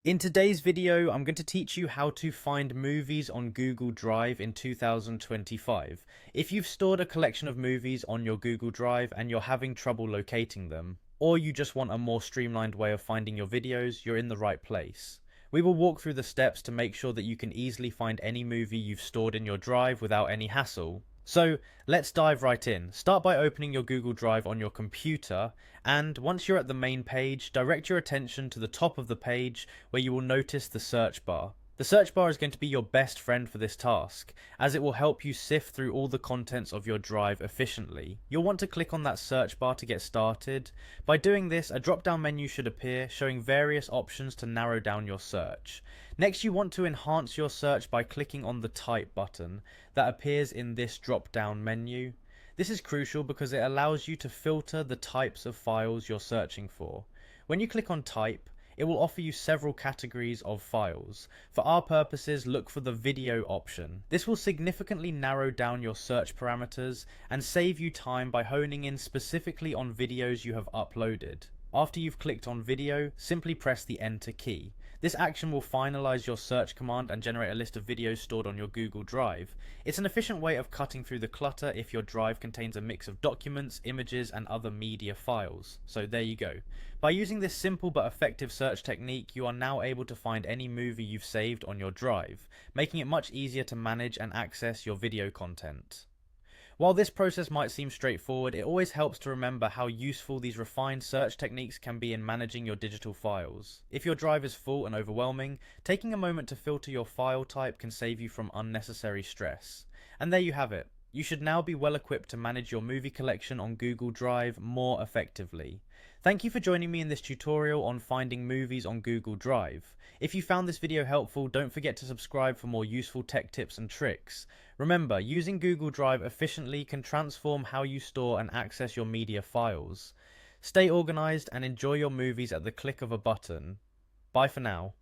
In today's video, I'm going to teach you how to find movies on Google Drive in 2025. If you've stored a collection of movies on your Google Drive and you're having trouble locating them, or you just want a more streamlined way of finding your videos, you're in the right place. We will walk through the steps to make sure that you can easily find any movie you've stored in your drive without any hassle. So let's dive right in. Start by opening your Google Drive on your computer, and once you're at the main page, direct your attention to the top of the page where you will notice the search bar. The search bar is going to be your best friend for this task, as it will help you sift through all the contents of your drive efficiently. You'll want to click on that search bar to get started. By doing this, a drop-down menu should appear showing various options to narrow down your search. Next, you want to enhance your search by clicking on the Type button that appears in this drop-down menu. This is crucial because it allows you to filter the types of files you're searching for. When you click on Type, it will offer you several categories of files. For our purposes, look for the video option. This will significantly narrow down your search parameters and save you time by honing in specifically on videos you have uploaded. After you've clicked on video, simply press the Enter key. This action will finalize your search command and generate a list of videos stored on your Google Drive. It's an efficient way of cutting through the clutter if your drive contains a mix of documents, images, and other media files. So there you go. By using this simple but effective search technique, you are now able to find any movie you've saved on your drive, making it much easier to manage and access your video content. While this process might seem straightforward, it always helps to remember how useful these refined search techniques can be in managing your digital files. If your drive is full and overwhelming, taking a moment to filter your file type can save you from unnecessary stress. And there you have it. You should now be well equipped to manage your movie collection on Google Drive more effectively. Thank you for joining me in this tutorial on finding movies on Google Drive. If you found this video helpful, don't forget to subscribe for more useful tech tips and tricks. Remember, using Google Drive efficiently can transform how you store and access your media files. Stay organized and enjoy your movies at the click of a button. Bye for now.